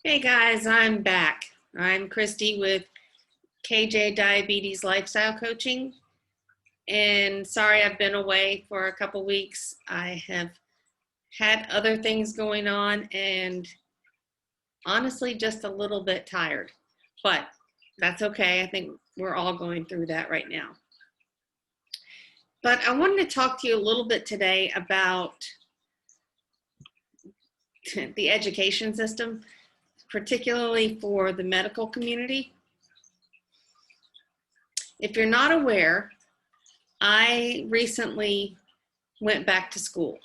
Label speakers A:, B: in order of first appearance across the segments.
A: Hey guys, I'm back. I'm Christy with KJ Diabetes Lifestyle Coaching. And sorry I've been away for a couple weeks. I have had other things going on and honestly just a little bit tired. But that's okay. I think we're all going through that right now. But I wanted to talk to you a little bit today about the education system, particularly for the medical community. If you're not aware, I recently went back to school.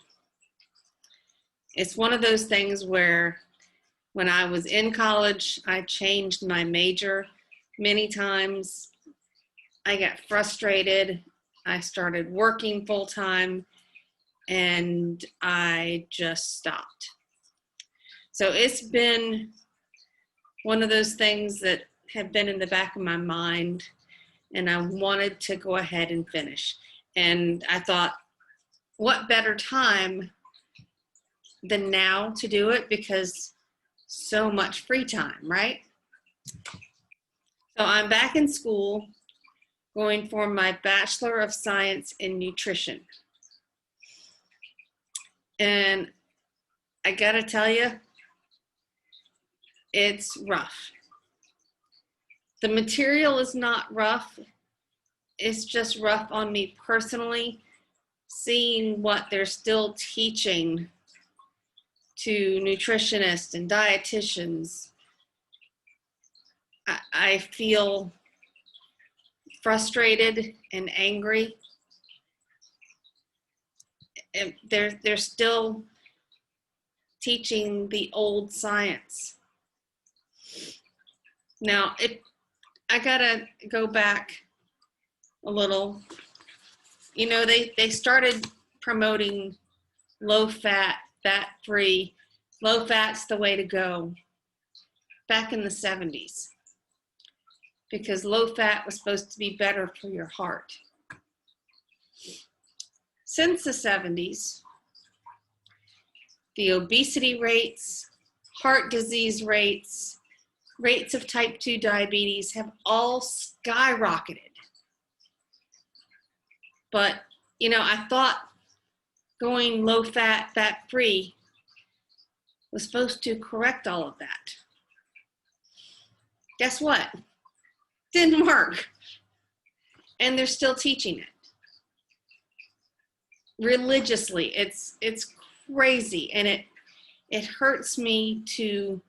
A: It's one of those things where when I was in college, I changed my major many times. I got frustrated. I started working full time and I just stopped. So it's been one of those things that have been in the back of my mind, and I wanted to go ahead and finish. And I thought, what better time than now to do it, because so much free time, right? So I'm back in school going for my Bachelor of Science in Nutrition. And I gotta tell you, it's rough. The material is not rough. It's just rough on me personally, seeing what they're still teaching to nutritionists and dietitians. I feel frustrated and angry. And they're still teaching the old science. Now, I gotta go back a little. You know, they started promoting low fat, fat free, low fat's the way to go back in the 70s, because low fat was supposed to be better for your heart. Since the 70s, the obesity rates, heart disease rates, rates of type 2 diabetes have all skyrocketed. But, you know, I thought going low fat, fat free was supposed to correct all of that. Guess what? Didn't work. And they're still teaching it religiously. It's crazy, and it hurts me to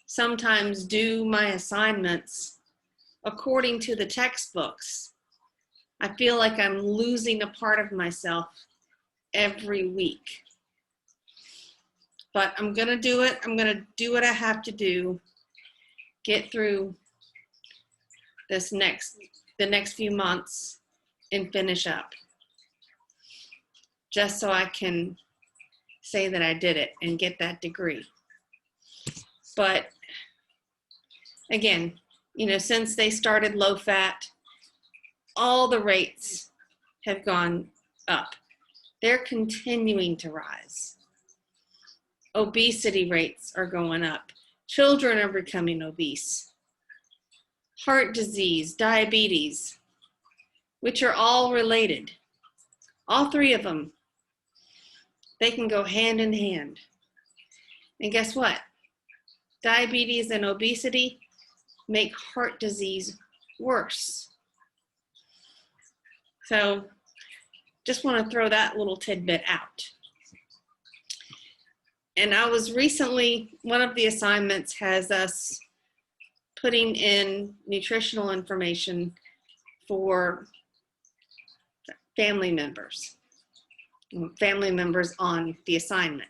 A: sometimes do my assignments according to the textbooks. I feel like I'm losing a part of myself every week. But I'm gonna do it. I'm gonna do what I have to do, get through the next few months and finish up, just so I can say that I did it and get that degree. But again, you know, since they started low fat, all the rates have gone up. They're continuing to rise. Obesity rates are going up. Children are becoming obese. Heart disease, diabetes, which are all related. All three of them, they can go hand in hand. And guess what? Diabetes and obesity make heart disease worse. So just want to throw that little tidbit out. And I was recently, one of the assignments has us putting in nutritional information for family members on the assignment.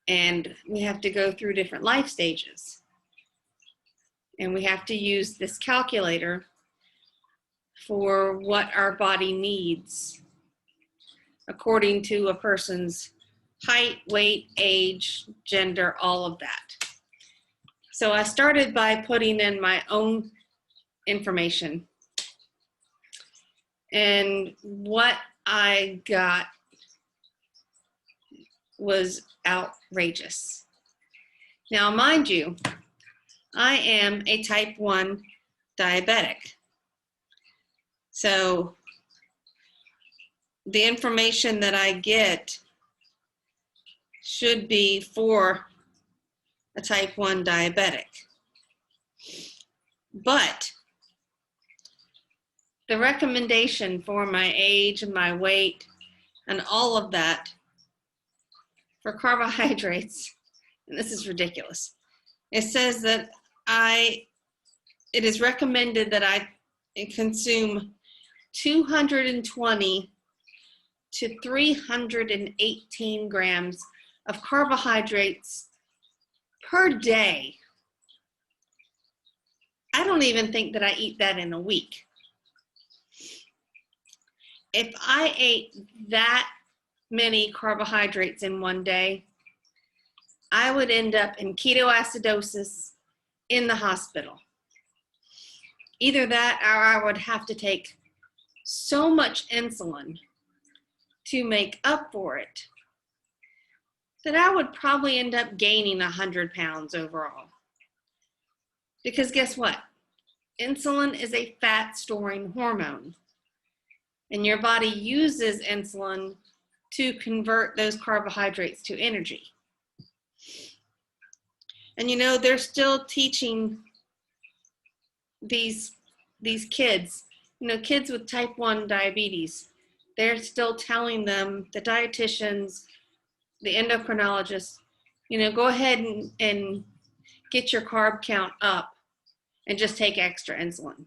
A: And we have to go through different life stages. And we have to use this calculator for what our body needs according to a person's height, weight, age, gender, all of that. So I started by putting in my own information. And what I got was outrageous. Now, mind you, I am a type 1 diabetic. So the information that I get should be for a type 1 diabetic. But the recommendation for my age and my weight and all of that for carbohydrates, and this is ridiculous, it says that it is recommended that I consume 220 to 318 grams of carbohydrates per day. I don't even think that I eat that in a week. If I ate that many carbohydrates in one day, I would end up in ketoacidosis in the hospital. Either that or I would have to take so much insulin to make up for it that I would probably end up gaining 100 pounds overall. Because guess what? Insulin is a fat storing hormone, and your body uses insulin to convert those carbohydrates to energy. And you know, they're still teaching these kids, you know, kids with type 1 diabetes, they're still telling them, the dietitians, the endocrinologists, you know, go ahead and get your carb count up and just take extra insulin.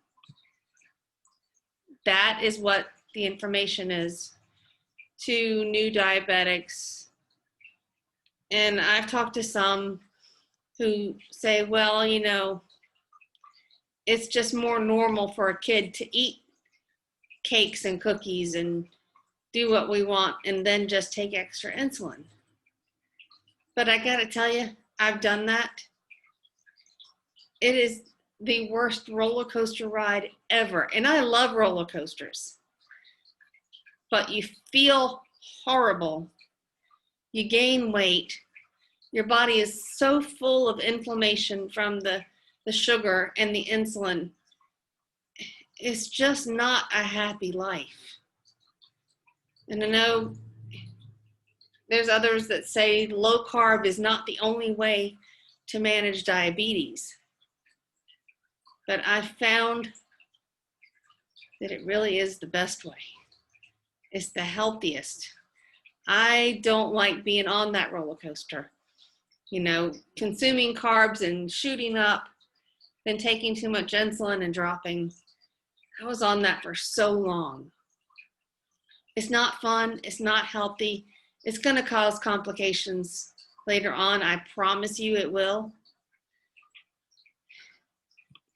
A: That is what the information is to new diabetics. And I've talked to some who say, well, you know, it's just more normal for a kid to eat cakes and cookies and do what we want and then just take extra insulin. But I gotta tell you, I've done that. It is the worst roller coaster ride ever. And I love roller coasters. But you feel horrible. You gain weight. Your body is so full of inflammation from the sugar and the insulin. It's just not a happy life. And I know there's others that say low carb is not the only way to manage diabetes. But I've found that it really is the best way. It's the healthiest. I don't like being on that roller coaster. You know, consuming carbs and shooting up, then taking too much insulin and dropping. I was on that for so long. It's not fun. It's not healthy. It's going to cause complications later on. I promise you it will.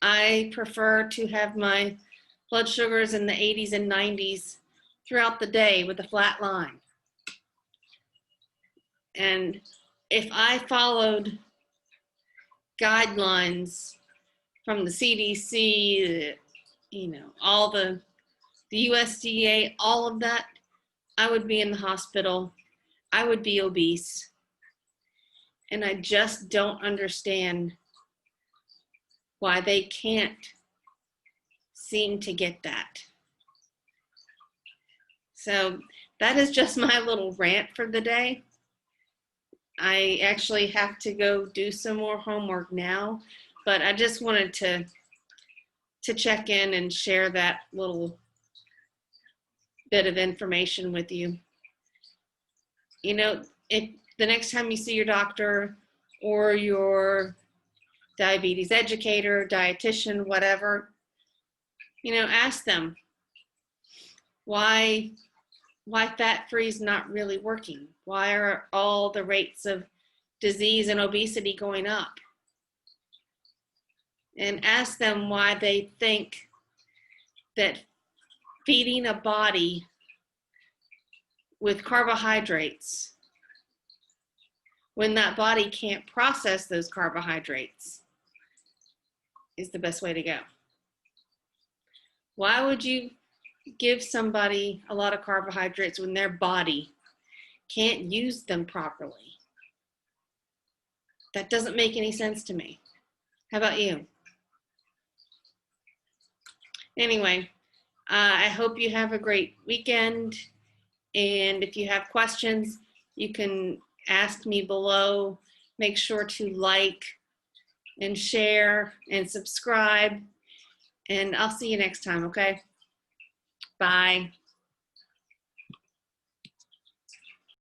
A: I prefer to have my blood sugars in the 80s and 90s throughout the day with a flat line. And if I followed guidelines from the CDC, you know, all the USDA, all of that, I would be in the hospital. I would be obese. And I just don't understand why they can't seem to get that. So that is just my little rant for the day. I actually have to go do some more homework now, but I just wanted to check in and share that little bit of information with you. You know, if the next time you see your doctor or your diabetes educator, dietitian, whatever, you know, ask them why fat-free is not really working. Why are all the rates of disease and obesity going up? And ask them why they think that feeding a body with carbohydrates, when that body can't process those carbohydrates, is the best way to go. Why would you give somebody a lot of carbohydrates when their body can't use them properly? That doesn't make any sense to me. How about you? Anyway, I hope you have a great weekend. And if you have questions, you can ask me below. Make sure to like and share and subscribe. And I'll see you next time, okay? Bye.